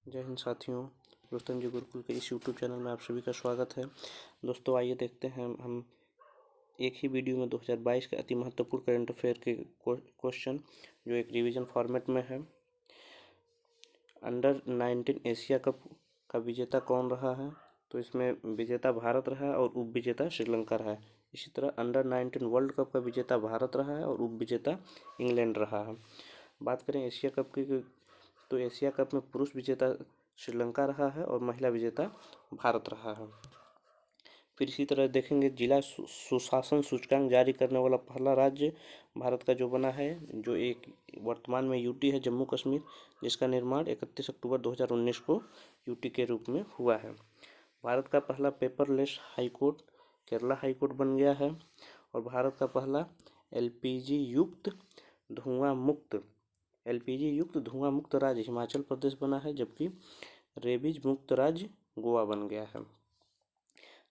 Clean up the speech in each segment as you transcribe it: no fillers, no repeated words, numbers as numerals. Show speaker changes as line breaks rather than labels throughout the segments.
जय हिंद साथियों, रुस्तम जी गुरुकुल के इस यूट्यूब चैनल में आप सभी का स्वागत है। दोस्तों आइए देखते हैं हम एक ही वीडियो में 2022 के अति महत्वपूर्ण करंट अफेयर के क्वेश्चन जो एक रिवीजन फॉर्मेट में है। अंडर 19 एशिया कप का विजेता कौन रहा है? तो इसमें विजेता भारत रहा है और उप विजेता श्रीलंका रहा है। इसी तरह अंडर 19 वर्ल्ड कप का विजेता भारत रहा है और उप विजेता इंग्लैंड रहा है। बात करें एशिया कप की तो एशिया कप में पुरुष विजेता श्रीलंका रहा है और महिला विजेता भारत रहा है। फिर इसी तरह देखेंगे जिला सुशासन सूचकांक जारी करने वाला पहला राज्य भारत का जो बना है, जो एक वर्तमान में यूटी है, जम्मू कश्मीर, जिसका निर्माण 31 अक्टूबर 2019 को यूटी के रूप में हुआ है। भारत का पहला पेपरलेस हाईकोर्ट केरला हाईकोर्ट बन गया है और भारत का पहला एलपीजी युक्त धुआं मुक्त राज्य हिमाचल प्रदेश बना है, जबकि रेबीज मुक्त राज्य गोवा बन गया है।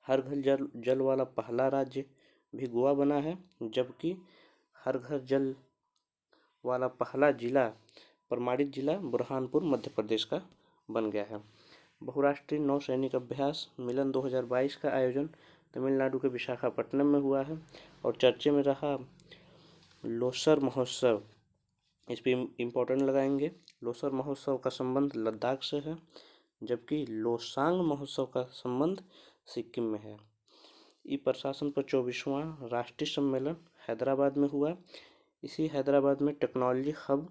हर घर जल वाला पहला राज्य भी गोवा बना है, जबकि हर घर जल वाला पहला जिला प्रमाणित जिला बुरहानपुर मध्य प्रदेश का बन गया है। बहुराष्ट्रीय नौसैनिक अभ्यास मिलन 2022 का आयोजन तमिलनाडु के विशाखापट्टनम में हुआ है और चर्चे में रहा लोसर महोत्सव। इस पर इम्पोर्टेंट लगाएंगे। लोसर महोत्सव का संबंध लद्दाख से है, जबकि लोसांग महोत्सव का संबंध सिक्किम में है। ई प्रशासन पर 24वां राष्ट्रीय सम्मेलन हैदराबाद में हुआ। इसी हैदराबाद में टेक्नोलॉजी हब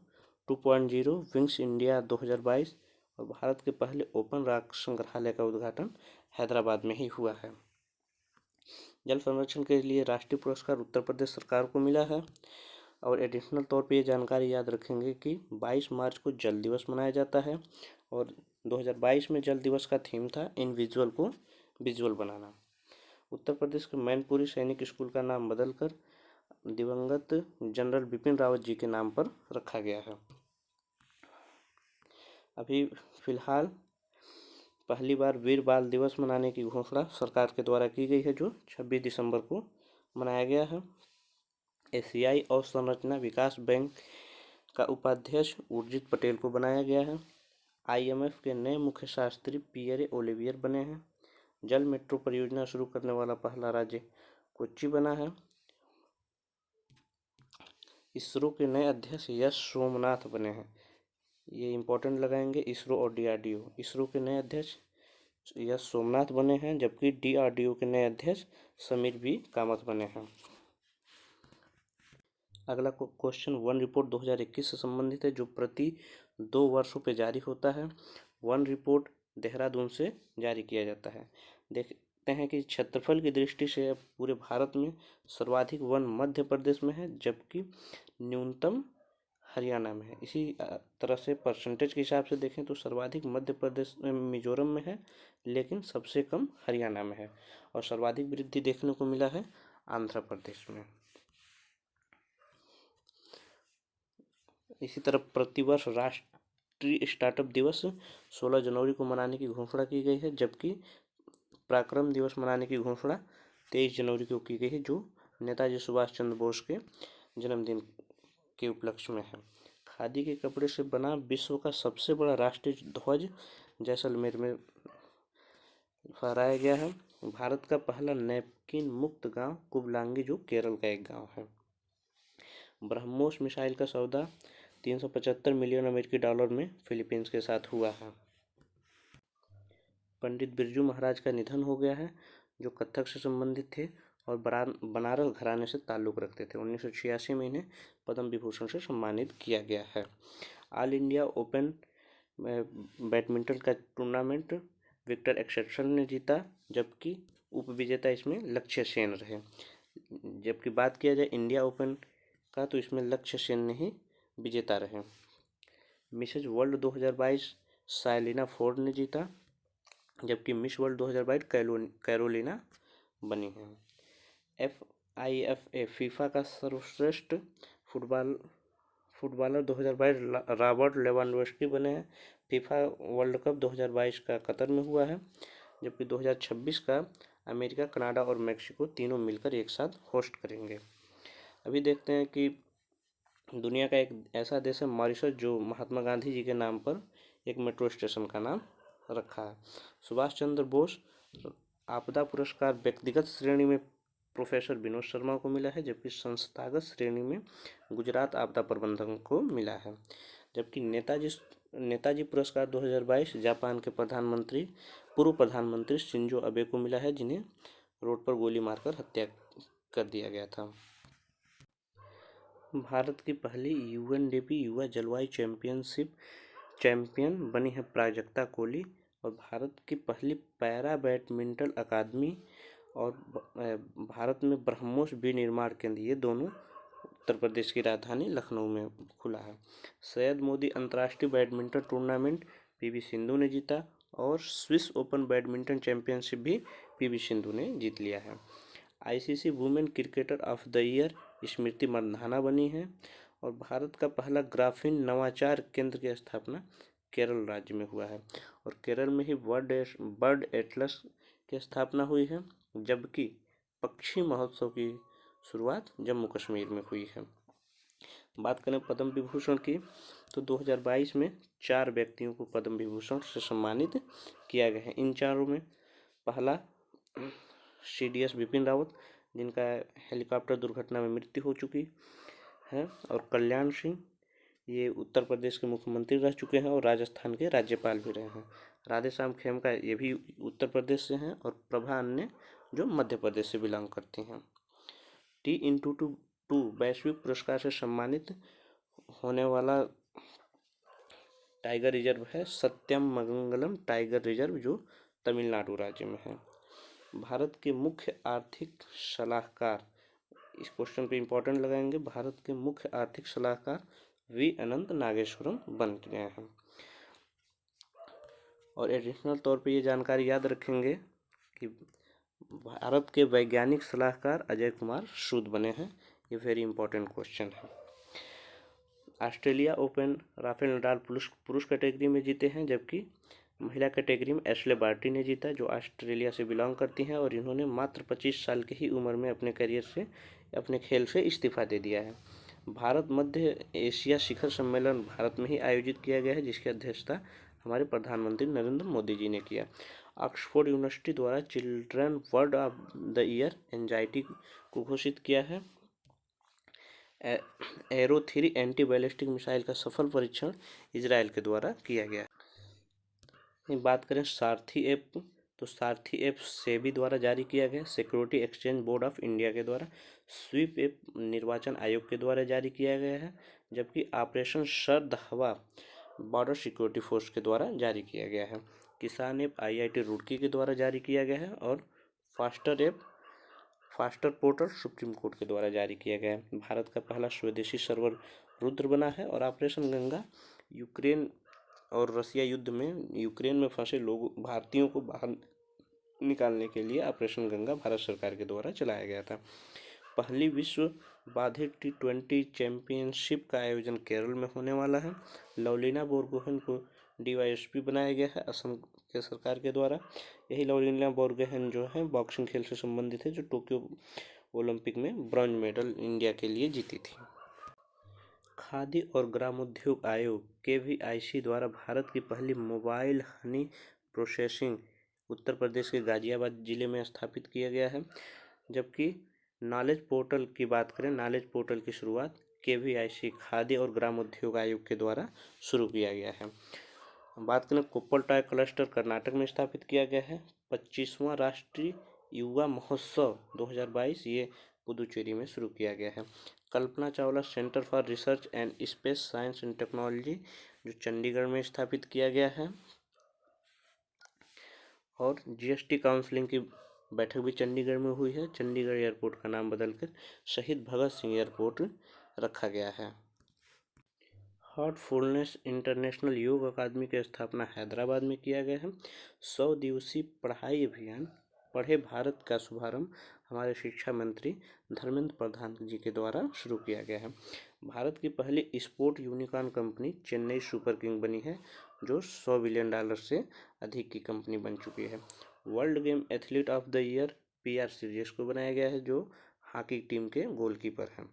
2.0 विंग्स इंडिया 2022 और भारत के पहले ओपन रॉक संग्रहालय का उद्घाटन हैदराबाद में ही हुआ है। जल संरक्षण के लिए राष्ट्रीय पुरस्कार उत्तर प्रदेश सरकार को मिला है। और एडिशनल तौर पे ये जानकारी याद रखेंगे कि 22 मार्च को जल दिवस मनाया जाता है और 2022 में जल दिवस का थीम था इनविजुअल को विजुअल बनाना। उत्तर प्रदेश के मैनपुरी सैनिक स्कूल का नाम बदलकर दिवंगत जनरल बिपिन रावत जी के नाम पर रखा गया है। अभी फिलहाल पहली बार वीर बाल दिवस मनाने की घोषणा सरकार के द्वारा की गई है, जो 26 दिसंबर को मनाया गया है। एशियाई अवसंरचना विकास बैंक का उपाध्यक्ष उर्जित पटेल को बनाया गया है। आईएमएफ के नए मुख्य शास्त्री पियरे ओलिवियर बने हैं। जल मेट्रो परियोजना शुरू करने वाला पहला राज्य कोच्चि बना है। इसरो के नए अध्यक्ष यश सोमनाथ बने हैं। ये इंपॉर्टेंट लगाएंगे, इसरो और डीआरडीओ। इसरो के नए अध्यक्ष यश सोमनाथ बने हैं, जबकि डीआरडीओ के नए अध्यक्ष समीर बी कामत बने हैं। अगला क्वेश्चन वन रिपोर्ट 2021 से संबंधित है, जो प्रति 2 वर्षों पे जारी होता है। वन रिपोर्ट देहरादून से जारी किया जाता है। देखते हैं कि क्षेत्रफल की दृष्टि से पूरे भारत में सर्वाधिक वन मध्य प्रदेश में है, जबकि न्यूनतम हरियाणा में है। इसी तरह से परसेंटेज के हिसाब से देखें तो सर्वाधिक मध्य प्रदेश में मिजोरम में है, लेकिन सबसे कम हरियाणा में है और सर्वाधिक वृद्धि देखने को मिला है आंध्र प्रदेश में। इसी तरह प्रतिवर्ष राष्ट्रीय स्टार्टअप दिवस 16 जनवरी को मनाने की घोषणा की गई है, जबकि पराक्रम दिवस मनाने की घोषणा 23 जनवरी को की गई है, जो नेताजी सुभाष चंद्र बोस के जन्मदिन के उपलक्ष्य में है। खादी के कपड़े से बना विश्व का सबसे बड़ा राष्ट्रीय ध्वज जैसलमेर में फहराया गया है। भारत का पहला नैपकिन मुक्त गांव कुबलांगी, जो केरल का एक गांव है। ब्रह्मोस मिसाइल का सौदा 375 मिलियन अमेरिकी डॉलर में फिलीपींस के साथ हुआ है। पंडित बिरजू महाराज का निधन हो गया है, जो कथक से संबंधित थे और बनारस घराने से ताल्लुक़ रखते थे। 1986 में इन्हें पद्म विभूषण से सम्मानित किया गया है। ऑल इंडिया ओपन बैडमिंटन का टूर्नामेंट विक्टर एक्सेप्शन ने जीता, जबकि उप विजेता इसमें लक्ष्य सेन रहे। जबकि बात किया जाए इंडिया ओपन का, तो इसमें लक्ष्य सेन ने ही विजेता रहे। मिसेज वर्ल्ड 2022 साइलिना फोर्ड ने जीता, जबकि मिस वर्ल्ड 2022 कैरोलिना बनी है। FIFA फीफा का सर्वश्रेष्ठ फुटबॉलर 2022 रॉबर्ट लेवांडोव्स्की बने हैं। फीफा वर्ल्ड कप 2022 का कतर में हुआ है, जबकि 2026 का अमेरिका, कनाडा और मेक्सिको तीनों मिलकर एक साथ होस्ट करेंगे। अभी देखते हैं कि दुनिया का एक ऐसा देश है मॉरिशस, जो महात्मा गांधी जी के नाम पर एक मेट्रो स्टेशन का नाम रखा है। सुभाष चंद्र बोस आपदा पुरस्कार व्यक्तिगत श्रेणी में प्रोफेसर विनोद शर्मा को मिला है, जबकि संस्थागत श्रेणी में गुजरात आपदा प्रबंधन को मिला है। जबकि नेताजी पुरस्कार 2022 जापान के पूर्व प्रधानमंत्री शिंजो अबे को मिला है, जिन्हें रोड पर गोली मारकर हत्या कर दिया गया था। भारत की पहली यूएनडीपी युवा जलवायु चैंपियन बनी है प्राजक्ता कोली, और भारत की पहली पैरा बैडमिंटन अकादमी और भारत में ब्रह्मोस विनिर्माण केंद्र, ये दोनों उत्तर प्रदेश की राजधानी लखनऊ में खुला है। सैयद मोदी अंतर्राष्ट्रीय बैडमिंटन टूर्नामेंट पीवी सिंधु ने जीता, और स्विस ओपन बैडमिंटन चैंपियनशिप भी पीवी सिंधु ने जीत लिया है। ICC women cricketer of the year Smriti Mandhana बनी है, और भारत का पहला ग्राफीन नवाचार केंद्र की स्थापना केरल राज्य में हुआ है, और केरल में ही बर्ड एटलस की स्थापना हुई है, जबकि पक्षी महोत्सव की शुरुआत जम्मू कश्मीर में हुई है। बात करें पद्म विभूषण की, तो 2022 में 4 व्यक्तियों को पद्म विभूषण से सम्मानित किया गया है। इन चारों में पहला CDS बिपिन रावत, जिनका हेलीकॉप्टर दुर्घटना में मृत्यु हो चुकी है, और कल्याण सिंह, ये उत्तर प्रदेश के मुख्यमंत्री रह चुके हैं और राजस्थान के राज्यपाल भी रहे हैं। राधेश्याम खेमका, ये भी उत्तर प्रदेश से हैं, और प्रभा अन्य जो मध्य प्रदेश से बिलोंग करती हैं। T-2 वैश्विक पुरस्कार से सम्मानित होने वाला टाइगर रिजर्व है सत्यमंगलम टाइगर रिजर्व, जो तमिलनाडु राज्य में है। भारत के मुख्य आर्थिक सलाहकार, इस क्वेश्चन पे इंपॉर्टेंट लगाएंगे, भारत के मुख्य आर्थिक सलाहकार वी अनंत नागेश्वरम बन गए हैं। और एडिशनल तौर पे ये जानकारी याद रखेंगे कि भारत के वैज्ञानिक सलाहकार अजय कुमार सूद बने हैं। ये वेरी इंपॉर्टेंट क्वेश्चन है। ऑस्ट्रेलिया ओपन राफेल नडाल पुरुष कैटेगरी में जीते हैं, जबकि महिला कैटेगरी में एशले बार्टी ने जीता, जो ऑस्ट्रेलिया से बिलोंग करती हैं, और इन्होंने मात्र 25 साल की ही उम्र में अपने खेल से इस्तीफा दे दिया है। भारत मध्य एशिया शिखर सम्मेलन भारत में ही आयोजित किया गया है, जिसकी अध्यक्षता हमारे प्रधानमंत्री नरेंद्र मोदी जी ने किया। ऑक्सफोर्ड यूनिवर्सिटी द्वारा children word of the year anxiety को घोषित किया है। एरो 3 एंटी बैलिस्टिक मिसाइल का सफल परीक्षण इजराइल के द्वारा किया गया। बात करें सारथी ऐप, तो सारथी ऐप सेबी द्वारा जारी किया गया, security exchange board of India के द्वारा, स्वीप ऐप निर्वाचन आयोग के द्वारा जारी किया गया है, जबकि ऑपरेशन शरद हवा बॉर्डर सिक्योरिटी फोर्स के द्वारा जारी किया गया है। किसान ऐप IIT रुड़की के द्वारा जारी किया गया है, और फास्टर पोर्टल सुप्रीम कोर्ट के द्वारा जारी किया गया है। भारत का पहला स्वदेशी सर्वर रुद्र बना है, और ऑपरेशन गंगा यूक्रेन और रसिया युद्ध में यूक्रेन में फंसे भारतीयों को बाहर निकालने के लिए ऑपरेशन गंगा भारत सरकार के द्वारा चलाया गया था। पहली विश्व बाधित T20 चैंपियनशिप का आयोजन केरल में होने वाला है। लवलीना बोरगोहेन को DYSP बनाया गया है असम के सरकार के द्वारा। यही लवलीना बोरगोहेन जो है बॉक्सिंग खेल से संबंधित है, जो टोक्यो ओलंपिक में ब्रॉन्ज मेडल इंडिया के लिए जीती थी। खादी और ग्रामोद्योग आयोग KVIC द्वारा भारत की पहली mobile honey processing Uttar Pradesh के गाजियाबाद जिले में स्थापित किया गया है। जबकि नॉलेज पोर्टल की बात करें, नॉलेज पोर्टल की शुरुआत KVIC खादी और ग्रामोद्योग आयोग के द्वारा शुरू किया गया है। बात करें कोप्पल टॉय क्लस्टर कर्नाटक में स्थापित किया गया है। 25वां राष्ट्रीय युवा महोत्सव 2022 ये पुदुचेरी में शुरू किया गया है। Kalpana Chawla centre for research and space science and technology, जो चंडीगढ़ में स्थापित किया गया है। और GST काउंसिलिंग की बैठक भी चंडीगढ़ में हुई है। चंडीगढ़ एयरपोर्ट का नाम बदलकर शहीद भगत सिंह एयरपोर्ट रखा गया है। हार्टफुलनेस इंटरनेशनल योग अकादमी की स्थापना हैदराबाद में किया गया है। 100 दिवसीय पढ़ाई अभियान पढ़े भारत का शुभारंभ हमारे शिक्षा मंत्री धर्मेंद्र प्रधान जी के द्वारा शुरू किया गया है। भारत की पहली sport unicorn company Chennai super king बनी है, जो $100 बिलियन से अधिक की कंपनी बन चुकी है। World game athlete of the year PR series को बनाया गया है, जो हॉकी टीम के गोलकीपर हैं।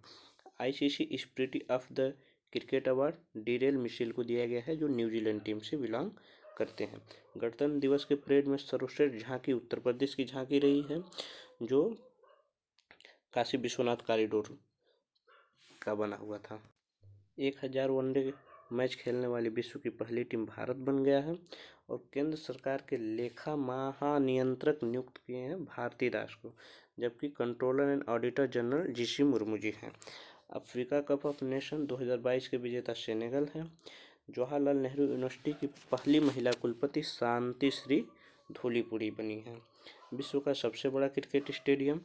ICC spirit of the cricket award Daryl Mitchell को दिया गया है, जो न्यूजीलैंड टीम से बिलोंग करते हैं। गणतंत्र दिवस के परेड में सर्वश्रेष्ठ झांकी उत्तर प्रदेश की झांकी रही है, जो काशी विश्वनाथ कॉरिडोर का बना हुआ था। 1000 वनडे मैच खेलने वाली विश्व की पहली टीम भारत बन गया है। और केंद्र सरकार के लेखा महानियंत्रक नियुक्त किए हैं भारती दास को, जबकि controller and auditor general GC Murmu ji हैं। अफ्रीका कप ऑफ नेशन 2022 के विजेता सेनेगल है। जवाहरलाल नेहरू यूनिवर्सिटी की पहली महिला कुलपति शांति श्री धूलीपुड़ी बनी है। विश्व का सबसे बड़ा cricket stadium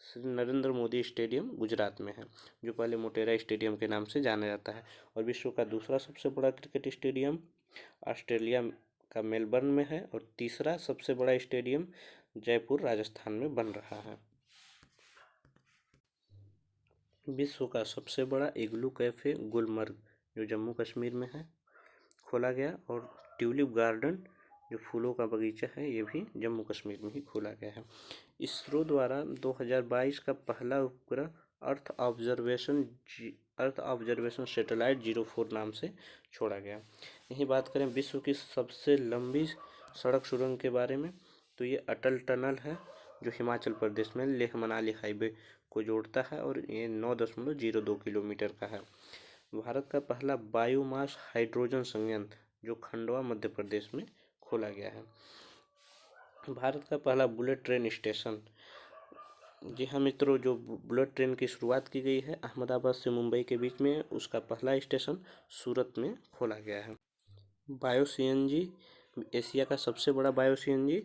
Shri Narendra Modi stadium Gujarat में है, जो पहले मोटेरा स्टेडियम के नाम से जाना जाता है। और विश्व का दूसरा सबसे बड़ा क्रिकेट स्टेडियम ऑस्ट्रेलिया का मेलबर्न में है। और तीसरा सबसे बड़ा स्टेडियम जयपुर राजस्थान में बन रहा है। विश्व का सबसे बड़ा इग्लू कैफे गुलमर्ग, जो जम्मू कश्मीर में है, खोला गया। और ट्यूलिप गार्डन, जो फूलों का बगीचा है, ये भी जम्मू कश्मीर में ही खोला गया है। इसरो द्वारा 2022 का पहला उपग्रह अर्थ ऑब्जर्वेशन सैटेलाइट 04 नाम से छोड़ा गया। यही बात करें विश्व की सबसे लंबी सड़क सुरंग के बारे में, तो ये अटल टनल है, जो हिमाचल प्रदेश में लेह मनाली हाईवे को जोड़ता है और ये 9.02 किलोमीटर का है। भारत का पहला बायोमास हाइड्रोजन संयंत्र, जो खंडवा मध्य प्रदेश में खोला गया है। भारत का पहला बुलेट ट्रेन स्टेशन, जी हाँ मित्रों, जो बुलेट ट्रेन की शुरुआत की गई है अहमदाबाद से मुंबई के बीच में, उसका पहला स्टेशन सूरत में खोला गया है। बायो सीएनजी, एशिया का सबसे बड़ा बायो सीएनजी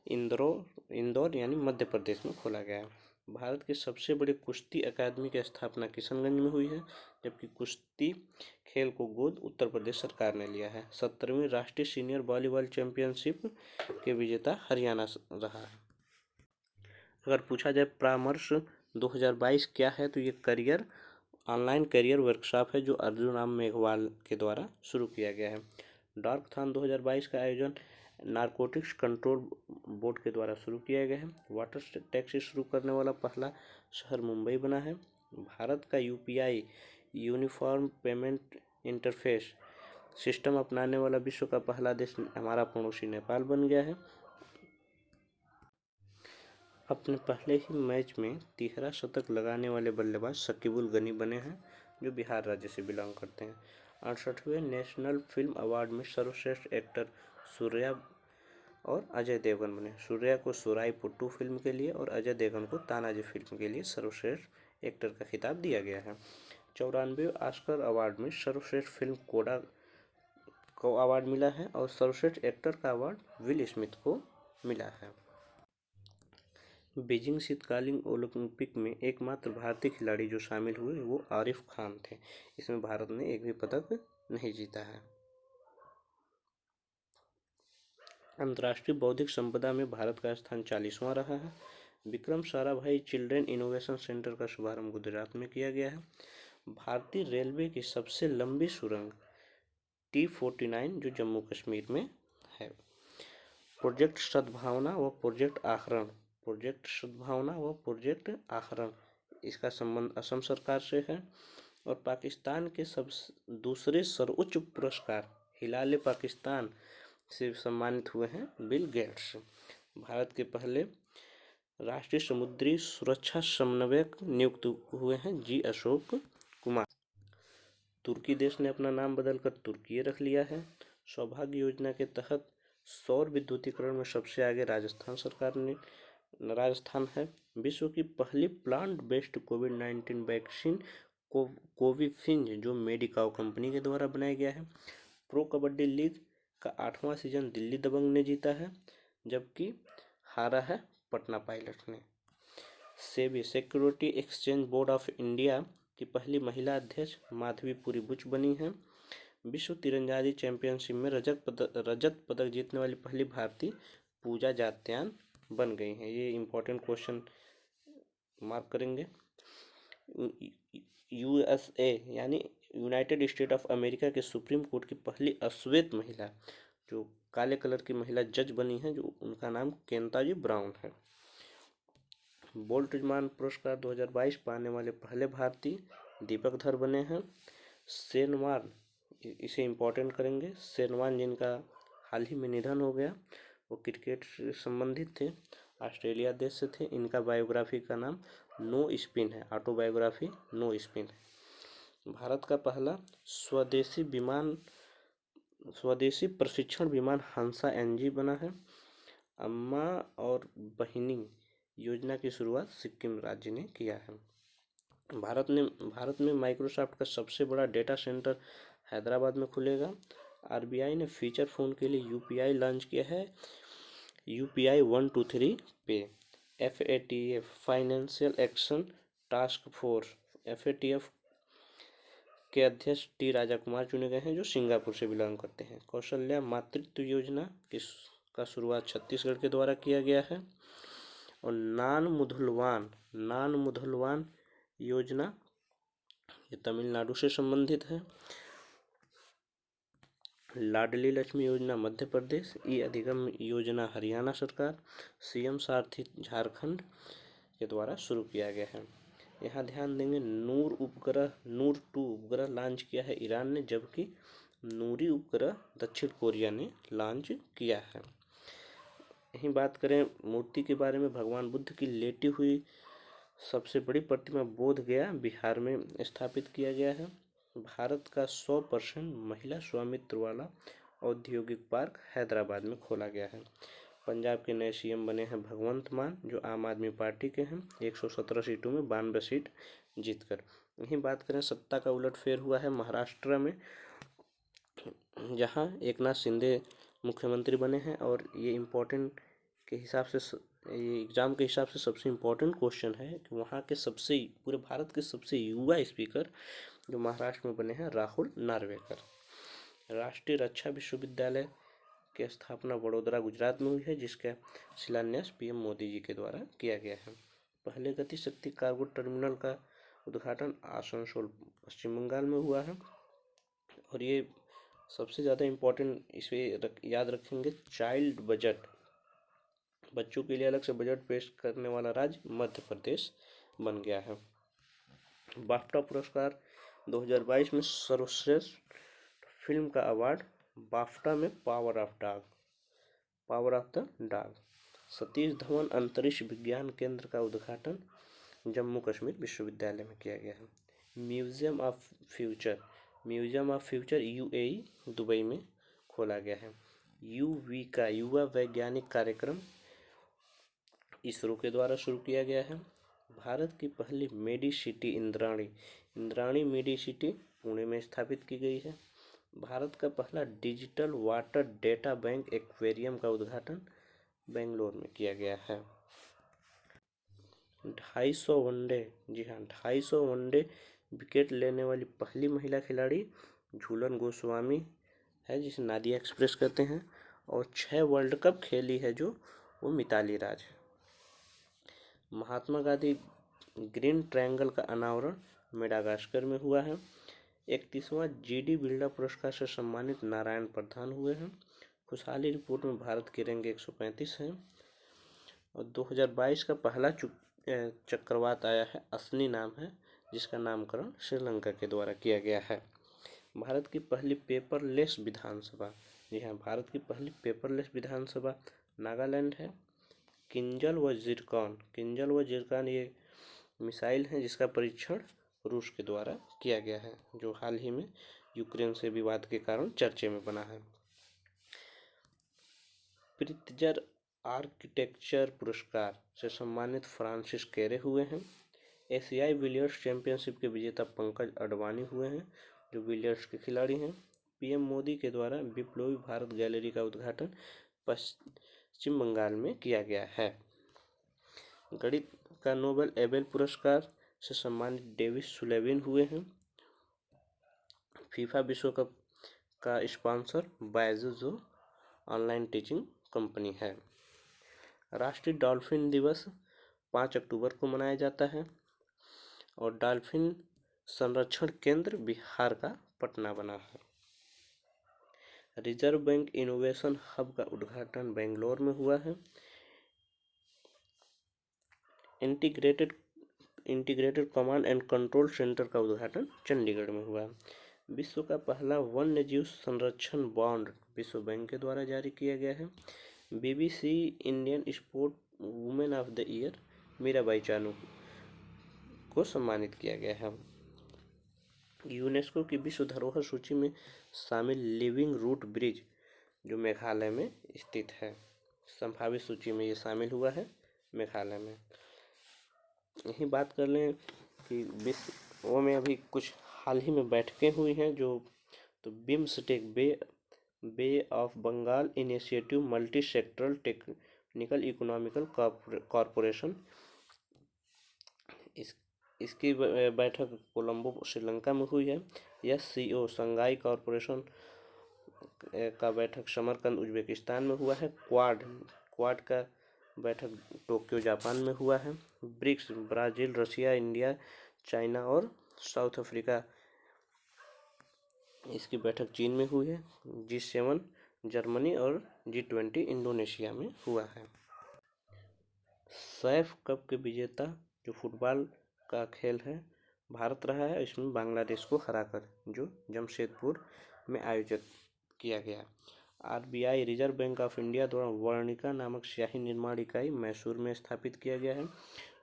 इंदौर यानी मध्य प्रदेश में खोला गया है। भारत की सबसे बड़ी कुश्ती अकादमी की स्थापना किशनगंज में हुई है, जबकि कुश्ती खेल को गोद उत्तर प्रदेश सरकार ने लिया है। 17वीं राष्ट्रीय सीनियर वॉलीबॉल चैंपियनशिप के विजेता हरियाणा रहा है। अगर पूछा जाए परामर्श 2022 क्या है, तो ये ऑनलाइन करियर वर्कशॉप है, जो अर्जुन राम मेघवाल के द्वारा शुरू किया गया है। डार्कथॉन 2022 का आयोजन नारकोटिक्स कंट्रोल बोर्ड के द्वारा शुरू किया गया है। वाटर टैक्सी शुरू करने वाला पहला शहर मुंबई बना है। भारत का UPI uniform payment interface system अपनाने वाला विश्व का पहला देश हमारा पड़ोसी नेपाल बन गया है। अपने पहले ही मैच में 13 शतक लगाने वाले बल्लेबाज शकीबुल गनी बने हैं, जो बिहार राज्य से बिलोंग करते हैं। 68वें नेशनल फिल्म अवार्ड में सर्वश्रेष्ठ एक्टर सूर्या और अजय देवगन बने। सूर्या को सुराई पुट्टू फिल्म के लिए और अजय देवगन को तानाजी फिल्म के लिए सर्वश्रेष्ठ एक्टर का खिताब दिया गया है। 94वें ऑस्कर अवार्ड में सर्वश्रेष्ठ फिल्म कोडा को अवार्ड मिला है और सर्वश्रेष्ठ एक्टर का अवार्ड विल स्मिथ को मिला है। बीजिंग शीतकालीन ओलंपिक में एकमात्र भारतीय खिलाड़ी जो शामिल हुए वो आरिफ खान थे। इसमें भारत ने एक भी पदक नहीं जीता है। अंतर्राष्ट्रीय बौद्धिक संपदा में भारत का स्थान 40वां रहा है। Vikram Sarabhai children innovation centre का शुभारंभ गुजरात में किया गया है। भारतीय रेलवे की सबसे लंबी सुरंग T49 जो जम्मू कश्मीर में है। प्रोजेक्ट सद्भावना व प्रोजेक्ट आहरण इसका संबंध असम सरकार से है। और पाकिस्तान के दूसरे सर्वोच्च पुरस्कार हिलाल पाकिस्तान से सम्मानित हुए हैं बिल गेट्स। भारत के पहले राष्ट्रीय समुद्री सुरक्षा समन्वयक नियुक्त हुए हैं जी अशोक कुमार। तुर्की देश ने अपना नाम बदलकर तुर्की रख लिया है। सौभाग्य योजना के तहत सौर विद्युतीकरण में सबसे आगे राजस्थान है। विश्व की पहली प्लांट बेस्ड कोविड-19 वैक्सीन कोविफिंज जो मेडिकाओ कंपनी के द्वारा बनाया गया है। प्रो कबड्डी लीग का 8वां सीजन दिल्ली दबंग ने जीता है, जबकि हारा है पटना पायलट ने। SEBI security exchange board of India की पहली महिला अध्यक्ष माधवीपुरी बुच बनी है। विश्व तीरंदाजी चैंपियनशिप में रजत पदक जीतने वाली पहली भारतीय पूजा जात्यान बन गई हैं। ये इम्पोर्टेंट क्वेश्चन मार्क करेंगे। यूएसए यानी यूनाइटेड स्टेट ऑफ अमेरिका के सुप्रीम कोर्ट की पहली अश्वेत महिला जो काले कलर की महिला जज बनी है, जो उनका नाम केंताजी ब्राउन है। बोल्ट यजमान पुरस्कार 2022 पाने वाले पहले भारतीय दीपक धर बने हैं। सेनवान, इसे इम्पोर्टेंट करेंगे, सेनवान जिनका हाल ही में निधन हो गया, वो क्रिकेट से संबंधित थे, ऑस्ट्रेलिया देश से थे। इनका बायोग्राफी का नाम नो स्पिन है, ऑटोबायोग्राफी नो स्पिन है। भारत का पहला स्वदेशी प्रशिक्षण विमान हंसा एनजी बना है। अम्मा और बहिनी योजना की शुरुआत सिक्किम राज्य ने किया है। भारत में माइक्रोसॉफ्ट का सबसे बड़ा डेटा सेंटर हैदराबाद में खुलेगा। आरबीआई ने फीचर फोन के लिए यूपीआई लॉन्च किया है, यूपीआई 123 पे। FATF financial action task force, FATF के अध्यक्ष टी राजा कुमार चुने गए हैं, जो सिंगापुर से बिलोंग करते हैं। कौशल्या मातृत्व योजना का शुरुआत छत्तीसगढ़ के द्वारा किया गया है। और नान मुधलवान योजना ये तमिलनाडु से संबंधित है। लाडली लक्ष्मी योजना मध्य प्रदेश, ई अधिगम योजना हरियाणा सरकार, सीएम सारथी झारखंड के द्वारा शुरू किया गया है। यहाँ ध्यान देंगे नूर 2 उपग्रह लॉन्च किया है ईरान ने, जबकि नूरी उपग्रह दक्षिण कोरिया ने लॉन्च किया है। यहीं बात करें मूर्ति के बारे में, भगवान बुद्ध की लेटी हुई सबसे बड़ी प्रतिमा बोध गया बिहार में स्थापित किया गया है। भारत का 100% महिला स्वामित्व वाला औद्योगिक पार्क हैदराबाद में खोला गया है। पंजाब के नए सीएम बने हैं भगवंत मान, जो आम आदमी पार्टी के हैं, 117 सीटों में 92 सीट जीतकर। यहीं बात करें सत्ता का उलटफेर हुआ है महाराष्ट्र में, जहां एकनाथ शिंदे मुख्यमंत्री बने हैं। और ये इम्पोर्टेंट के हिसाब से, ये एग्जाम के हिसाब से सबसे इम्पोर्टेंट क्वेश्चन है कि वहाँ के पूरे भारत के सबसे युवा स्पीकर जो महाराष्ट्र में बने हैं राहुल नार्वेकर। राष्ट्रीय रक्षा विश्वविद्यालय की स्थापना वडोदरा गुजरात में हुई है, जिसका शिलान्यास पीएम मोदी जी के द्वारा किया गया है। पहले गति शक्ति कार्गो टर्मिनल का उद्घाटन आसनसोल पश्चिम बंगाल में हुआ है। और ये सबसे ज़्यादा इम्पोर्टेंट, इसे याद रखेंगे, चाइल्ड बजट, बच्चों के लिए अलग से बजट पेश करने वाला राज्य मध्य प्रदेश बन गया है। बाफ्टा पुरस्कार 2022 में सर्वश्रेष्ठ फिल्म का अवार्ड बाफ्टा में power of the dog. Satish Dhawan अंतरिक्ष विज्ञान केंद्र का उद्घाटन जम्मू कश्मीर विश्वविद्यालय में किया गया है। Museum of future UAE Dubai में खोला गया है। यूवी का युवा वैज्ञानिक कार्यक्रम इसरो के द्वारा शुरू किया गया है। भारत की पहली मेडिसिटी इंद्राणी मेडिसिटी पुणे में स्थापित की गई है। भारत का पहला digital water data bank aquarium का उद्घाटन बेंगलोर में किया गया है। 250 वनडे विकेट लेने वाली पहली महिला खिलाड़ी झूलन गोस्वामी है, जिसे नादिया एक्सप्रेस कहते हैं। और 6 वर्ल्ड कप खेली है जो वो मिताली राज है। महात्मा गांधी ग्रीन ट्रायंगल का अनावरण मेडागास्कर में हुआ है। 31वां जीडी बिरला पुरस्कार से सम्मानित नारायण प्रधान हुए हैं। खुशहाली रिपोर्ट में भारत के रैंक 135 है। और 2022 का पहला चक्रवात आया है, असनी नाम है, जिसका नामकरण श्रीलंका के द्वारा किया गया है। भारत की पहली पेपरलेस विधानसभा, जी हाँ, भारत की पहली पेपरलेस विधानसभा नागालैंड है। किंजल व जिरकॉन ये मिसाइल है, जिसका परीक्षण रूस के द्वारा किया गया है, जो हाल ही में यूक्रेन से विवाद के कारण चर्चे में बना है। प्रित्जर आर्किटेक्चर पुरस्कार से सम्मानित फ्रांसिस केरे हुए हैं। एशियाई बिलियर्ड्स चैंपियनशिप के विजेता पंकज अडवाणी हुए हैं, जो बिलियर्ड्स के खिलाड़ी हैं। पीएम मोदी के द्वारा विप्लवी भारत गैलरी का उद्घाटन पश्चिम बंगाल में किया गया है। गणित का नोबेल एबेल पुरस्कार से सम्मानित डेविस सुलेविन हुए हैं। फीफा विश्व कप का स्पॉन्सर बायजू, जो ऑनलाइन टीचिंग कंपनी है। राष्ट्रीय डॉल्फिन दिवस 5 अक्टूबर को मनाया जाता है। और डॉल्फिन संरक्षण केंद्र बिहार का पटना बना है। रिजर्व बैंक इनोवेशन हब का उद्घाटन बेंगलोर में हुआ है। Integrated command and control centre का उद्घाटन चंडीगढ़ में हुआ है। विश्व का पहला वन्य जीव संरक्षण बॉन्ड विश्व बैंक के द्वारा जारी किया गया है। BBC Indian sport women of the year Mirabai Chanu को सम्मानित किया गया है। यूनेस्को की विश्व धरोहर सूची में शामिल लिविंग रूट ब्रिज जो मेघालय में स्थित है, संभावित सूची में ये शामिल हुआ है मेघालय में। यही बात कर लें कि विश्व में अभी कुछ हाल ही में बैठकें हुई हैं जो तो BIMSTEC bay of Bengal initiative multi sectoral technical economical corporation, इसकी बैठक कोलंबो श्रीलंका में हुई है। SCO शंघाई कॉरपोरेशन का बैठक समरकंद उज्बेकिस्तान में हुआ है। क्वाड का बैठक टोक्यो जापान में हुआ है। BRICS Brazil, Russia, India, China और साउथ अफ्रीका, इसकी बैठक चीन में हुई है। G7 जर्मनी और G20 इंडोनेशिया में हुआ है। सैफ कप के विजेता जो फुटबॉल का खेल है भारत रहा है, इसमें बांग्लादेश को हराकर जो जमशेदपुर में आयोजित किया गया। RBI reserve bank of India द्वारा वर्णिका नामक स्याही निर्माण इकाई मैसूर में स्थापित किया गया है।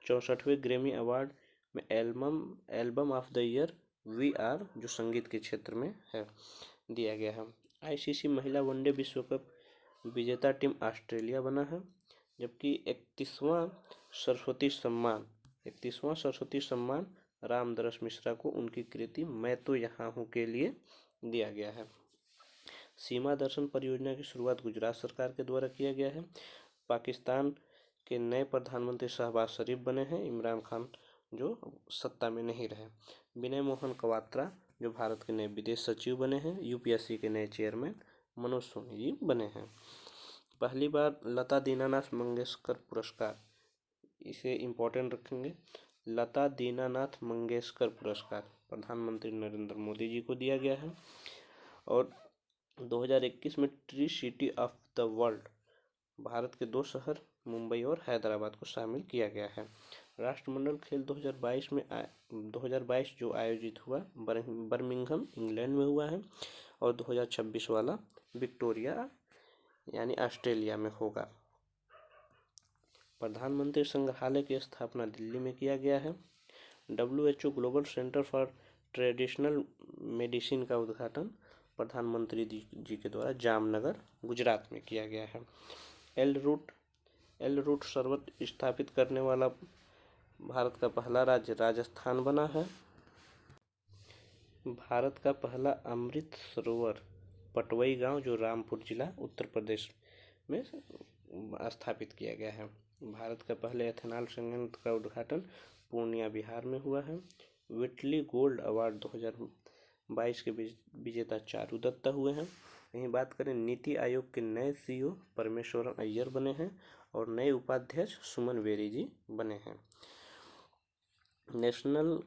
64वें ग्रैमी अवार्ड में album of the year VR जो संगीत के क्षेत्र में है दिया गया है। ICC महिला वनडे विश्व कप विजेता टीम ऑस्ट्रेलिया बना है, जबकि 31वां सरस्वती सम्मान रामदरस मिश्रा को उनकी कृति मैं तो यहाँ हूँ के लिए दिया गया है। सीमा दर्शन परियोजना की शुरुआत गुजरात सरकार के द्वारा किया गया है। पाकिस्तान के नए प्रधानमंत्री शहबाज शरीफ बने हैं, इमरान खान जो सत्ता में नहीं रहे। विनय मोहन क्वात्रा जो भारत के नए विदेश सचिव बने हैं। UPSC के नए चेयरमैन मनोज सोनी जी बने हैं। पहली बार लता दीनानाथ मंगेशकर पुरस्कार, इसे इम्पोर्टेंट रखेंगे, लता दीनानाथ मंगेशकर पुरस्कार प्रधानमंत्री नरेंद्र मोदी जी को दिया गया है। और 2021 में tree city of the world Bharat के 2 शहर मुंबई और हैदराबाद को शामिल किया गया है। राष्ट्रमंडल खेल 2022 जो आयोजित हुआ बर्मिंघम इंग्लैंड में हुआ है, और 2026 वाला विक्टोरिया यानी ऑस्ट्रेलिया में होगा। प्रधानमंत्री संग्रहालय की स्थापना दिल्ली में किया गया है। WHO global centre for traditional medicine का उद्घाटन प्रधानमंत्री जी के द्वारा जामनगर गुजरात में किया गया है। एल रूट शरबत स्थापित करने वाला भारत का पहला राज्य राजस्थान बना है। भारत का पहला अमृत सरोवर पटवई गांव जो रामपुर जिला उत्तर प्रदेश में स्थापित किया गया है। भारत का पहले एथेनॉल संयंत्र का उद्घाटन पूर्णिया बिहार में हुआ है। विटली गोल्ड अवार्ड 2022 के विजेता चारू दत्ता हुए हैं। यही बात करें नीति आयोग के नए CEO परमेश्वरन अय्यर बने हैं और नए उपाध्यक्ष सुमन बेरी जी बने हैं। National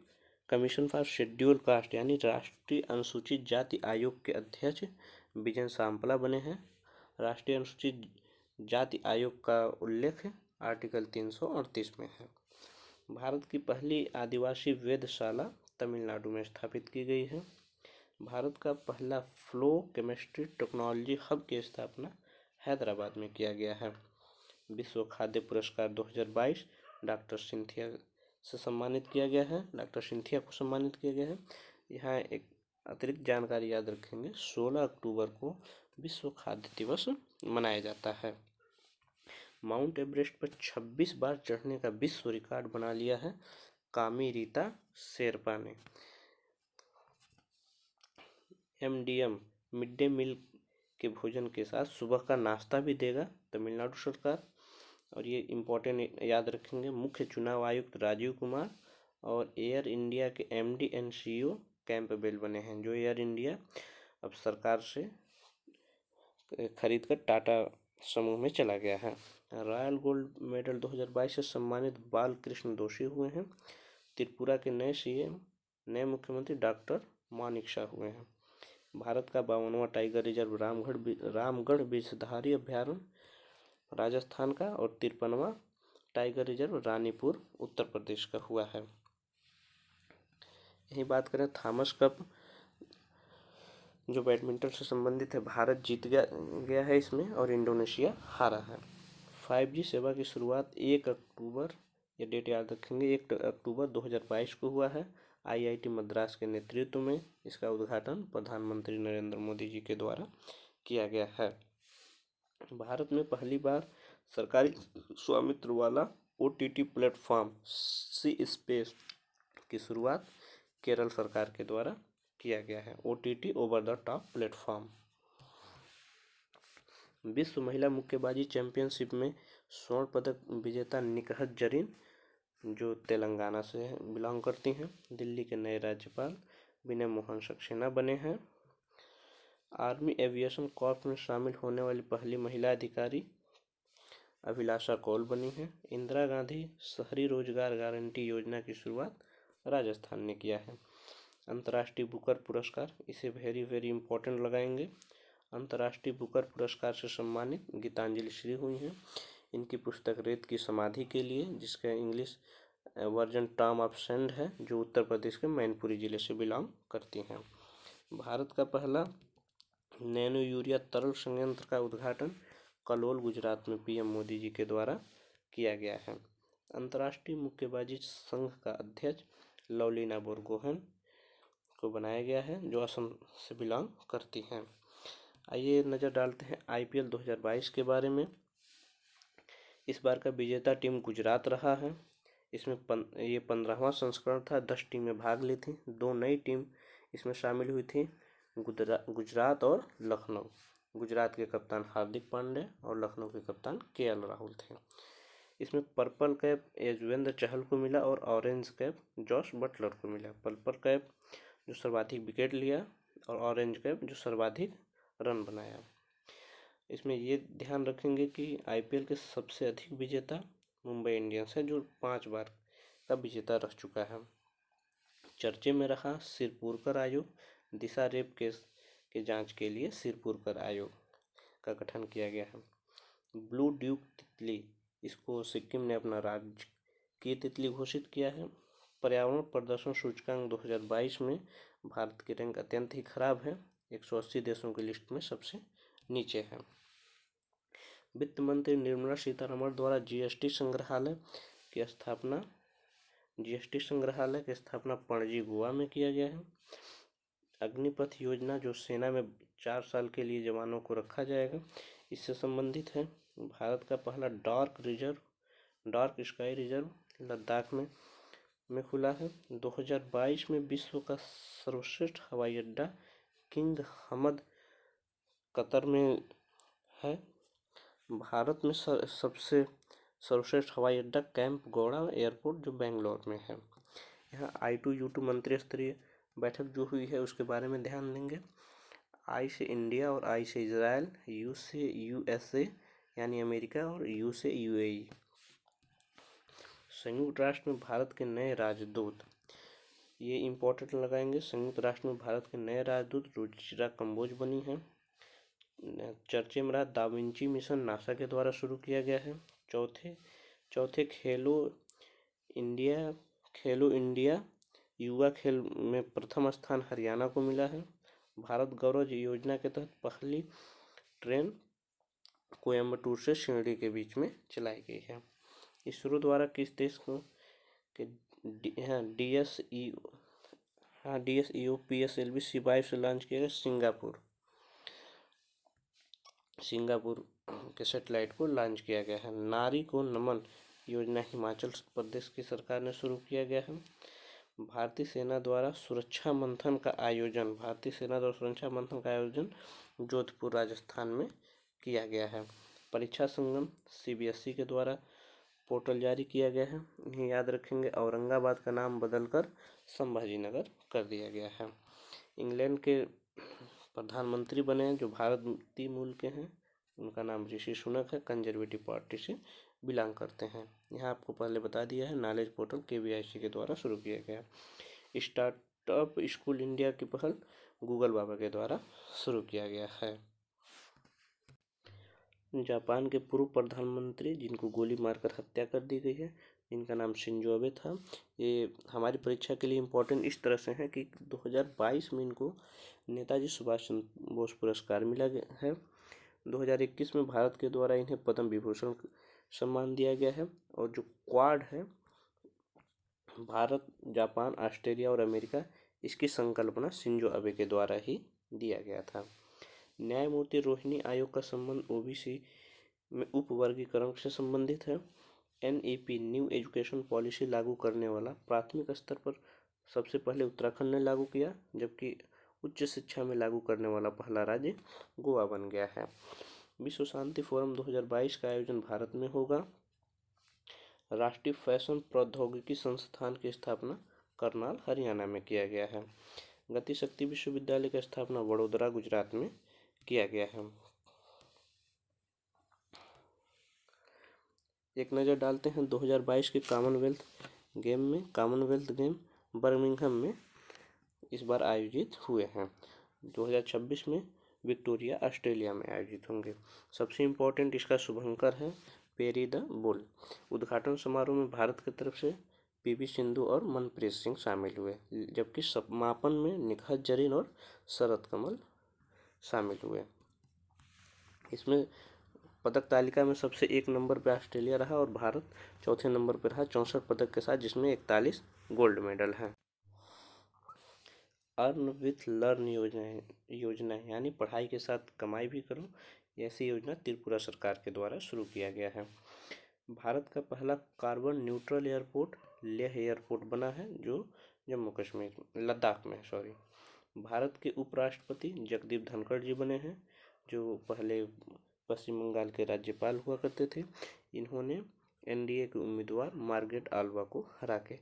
commission for schedule caste यानी राष्ट्रीय अनुसूचित जाति आयोग के अध्यक्ष विजय सांपला बने हैं। राष्ट्रीय अनुसूचित जाति आयोग का उल्लेख आर्टिकल 338 में है। भारत की पहली आदिवासी वेधशाला तमिलनाडु में स्थापित की गई है। भारत का पहला फ्लो केमिस्ट्री टेक्नोलॉजी हब की स्थापना हैदराबाद में किया गया है। विश्व खाद्य पुरस्कार 2022 डॉक्टर सिंथिया से सम्मानित किया गया है, डॉक्टर सिंथिया को सम्मानित किया गया है। यहाँ एक अतिरिक्त जानकारी याद रखेंगे, 16 अक्टूबर को विश्व खाद्य दिवस मनाया जाता है। माउंट एवरेस्ट पर 26 बार चढ़ने का विश्व रिकॉर्ड बना लिया है कामी रीता शेरपा ने। MDM मिड डे मील के भोजन के साथ सुबह का नाश्ता भी देगा तमिलनाडु सरकार। और ये इम्पोर्टेंट याद रखेंगे, मुख्य चुनाव आयुक्त राजीव कुमार और एयर इंडिया के MD and CEO कैंपबेल बने हैं, जो एयर इंडिया अब सरकार से खरीद कर टाटा समूह में चला गया है। रॉयल गोल्ड मेडल 2022 से सम्मानित बाल कृष्ण दोषी हुए हैं। त्रिपुरा के नए CM नए मुख्यमंत्री डॉक्टर मानिक शाह हुए हैं। भारत का 52वां टाइगर रिजर्व रामगढ़ विषधारी अभ्यारण्य राजस्थान का और 53वां टाइगर रिजर्व रानीपुर उत्तर प्रदेश का हुआ है। यही बात करें थॉमस कप जो बैडमिंटन से संबंधित है, भारत जीत गया है इसमें और इंडोनेशिया हारा है। 5G सेवा की शुरुआत 1 अक्टूबर, ये डेट याद रखेंगे, 1 अक्टूबर 2022 को हुआ है। IIT मद्रास के नेतृत्व में इसका उद्घाटन प्रधानमंत्री नरेंद्र मोदी जी के द्वारा किया गया है। भारत में पहली बार सरकारी स्वामित्व वाला OTT प्लेटफॉर्म सी स्पेस की शुरुआत केरल सरकार के द्वारा किया गया है। OTT over the top platform. विश्व महिला मुक्केबाजी चैंपियनशिप में स्वर्ण पदक विजेता निकहत जरीन, जो तेलंगाना से बिलोंग करती हैं, दिल्ली के नए राज्यपाल विनय मोहन सक्सेना बने हैं। आर्मी एविएशन कॉर्प्स में शामिल होने वाली पहली महिला अधिकारी अभिलाषा कौल बनी है। इंदिरा गांधी शहरी रोजगार गारंटी योजना की शुरुआत राजस्थान ने किया है। अंतर्राष्ट्रीय बुकर पुरस्कार, इसे वेरी वेरी इंपॉर्टेंट लगाएंगे। अंतर्राष्ट्रीय बुकर पुरस्कार से सम्मानित गीतांजलि श्री हुई हैं। इनकी पुस्तक रेत की समाधि के लिए, जिसका English version Tom of sand है, जो उत्तर प्रदेश के मैनपुरी जिले से बिलोंग करती हैं। भारत का पहला नैनो यूरिया तरल संयंत्र का उद्घाटन कलोल, गुजरात में PM मोदी जी के द्वारा किया गया है। अंतर्राष्ट्रीय मुक्केबाजी संघ का अध्यक्ष लवलीना बोरगोहेन को बनाया गया है, जो असम से बिलोंग करती हैं। आइए नज़र डालते हैं IPL 2022 के बारे में। इस बार का विजेता टीम गुजरात रहा है। इसमें ये 15वां संस्करण था। 10 टीमें भाग ली थी। 2 नई टीम इसमें शामिल हुई थी, गुजरात और लखनऊ। गुजरात के कप्तान हार्दिक पांड्या और लखनऊ के कप्तान KL राहुल थे। इसमें पर्पल कैप यजुवेंद्र चहल को मिला और ऑरेंज कैप जॉस बटलर को मिला। पर्पल कैप जो सर्वाधिक विकेट लिया और ऑरेंज कैप जो सर्वाधिक रन बनाया। इसमें ये ध्यान रखेंगे कि IPL के सबसे अधिक विजेता मुंबई इंडियंस है, जो 5 बार का विजेता रह चुका है। चर्चे में रहा सिरपुरकर आयोग। दिशा रेप केस के जांच के लिए सिरपुरकर आयोग का गठन किया गया है। ब्लू ड्यूक तितली, इसको सिक्किम ने अपना राज्य की तितली घोषित किया है। पर्यावरण प्रदर्शन सूचकांक 2022 में भारत की रैंक अत्यंत ही खराब है, 180 देशों की लिस्ट में सबसे नीचे है। वित्त मंत्री निर्मला सीतारमण द्वारा GST संग्रहालय की स्थापना पणजी, गोवा में किया गया है। अग्निपथ योजना, जो सेना में 4 साल के लिए जवानों को रखा जाएगा, इससे संबंधित है। भारत का पहला डार्क स्काई रिजर्व लद्दाख में खुला है। 2022 में विश्व का सर्वश्रेष्ठ हवाई अड्डा किंग हमद कतर में है। भारत में सबसे सर्वश्रेष्ठ हवाई अड्डा कैंप गौड़ा एयरपोर्ट, जो बेंगलोर में है। यहाँ I2U2 मंत्री स्तरीय बैठक जो हुई है उसके बारे में ध्यान देंगे। I से इंडिया और I से इजराइल, U से USA यानी अमेरिका और U से UAE। संयुक्त राष्ट्र में भारत के नए राजदूत, ये इम्पोर्टेंट लगाएंगे। संयुक्त राष्ट्र में भारत के नए राजदूत रुचिरा कंबोज बनी हैं। चर्चे में रहा दा विंची मिशन, नासा के द्वारा शुरू किया गया है। चौथे खेलो इंडिया युवा खेल में प्रथम स्थान हरियाणा को मिला है। भारत गौरव योजना के तहत पहली ट्रेन कोयम्बटूर से शिरडी के बीच में चलाई गई है। इसरो द्वारा किस देश को DSEO PSLV C5 से लॉन्च किया गया? सिंगापुर के सैटेलाइट को लॉन्च किया गया है। नारी को नमन योजना हिमाचल प्रदेश की सरकार ने शुरू किया गया है। भारतीय सेना द्वारा सुरक्षा मंथन का आयोजन जोधपुर राजस्थान में किया गया है। परीक्षा संगम CBSE के द्वारा पोर्टल जारी किया गया है। इन्हें याद रखेंगे। औरंगाबाद का नाम बदलकर संभाजीनगर कर दिया गया है। इंग्लैंड के प्रधानमंत्री बने हैं जो भारतीय मूल के हैं, उनका नाम ऋषि सुनक है, कंजर्वेटिव पार्टी से बिलोंग करते हैं। यहाँ आपको पहले बता दिया है। नॉलेज पोर्टल KVIC के द्वारा शुरू किया गया। स्टार्टअप स्कूल इंडिया की पहल गूगल बाबा के द्वारा शुरू किया गया है। जापान के पूर्व प्रधानमंत्री जिनको गोली मारकर हत्या कर दी गई है, जिनका नाम शिंजो अबे था। ये हमारी परीक्षा के लिए इम्पोर्टेंट इस तरह से है कि 2022 में इनको नेताजी सुभाष चंद्र बोस पुरस्कार मिला गया है। 2021 में भारत के द्वारा इन्हें पद्म विभूषण सम्मान दिया गया है। और जो क्वाड है, भारत, जापान, ऑस्ट्रेलिया और अमेरिका, इसकी संकल्पना शिंजो अबे के द्वारा ही दिया गया था। न्यायमूर्ति रोहिणी आयोग का संबंध ओबीसी में उपवर्गीकरण से संबंधित है। एनईपी न्यू एजुकेशन पॉलिसी लागू करने वाला प्राथमिक स्तर पर सबसे पहले उत्तराखंड ने लागू किया, जबकि उच्च शिक्षा में लागू करने वाला पहला राज्य गोवा बन गया है। विश्व शांति फोरम 2022 का आयोजन भारत में होगा। राष्ट्रीय फैशन प्रौद्योगिकी संस्थान की स्थापना करनाल, हरियाणा में किया गया है। गति शक्ति विश्वविद्यालय की स्थापना वडोदरा, गुजरात में किया गया है। एक नज़र डालते हैं 2022 के कॉमनवेल्थ गेम बर्मिंघम में इस बार आयोजित हुए हैं। 2026 में विक्टोरिया, ऑस्ट्रेलिया में आयोजित होंगे। सबसे इम्पोर्टेंट इसका शुभंकर है पेरी द बुल। उद्घाटन समारोह में भारत की तरफ से पीवी सिंधु और मनप्रीत सिंह शामिल हुए, जबकि समापन में निखत जरीन और शरत कमल शामिल हुए। इसमें पदक तालिका में सबसे 1 नंबर पर ऑस्ट्रेलिया रहा और भारत चौथे नंबर पर रहा 64 पदक के साथ, जिसमें 41 गोल्ड मेडल हैं। अर्न विथ लर्न योजना यानी पढ़ाई के साथ कमाई भी करो, ऐसी योजना त्रिपुरा सरकार के द्वारा शुरू किया गया है। भारत का पहला carbon neutral airport Leh airport बना है, जो जम्मू कश्मीर, लद्दाख में है। भारत के उपराष्ट्रपति जगदीप धनखड़ जी बने हैं, जो पहले पश्चिम बंगाल के राज्यपाल हुआ करते थे। इन्होंने एनडीए के उम्मीदवार मार्गरेट आल्वा को हरा के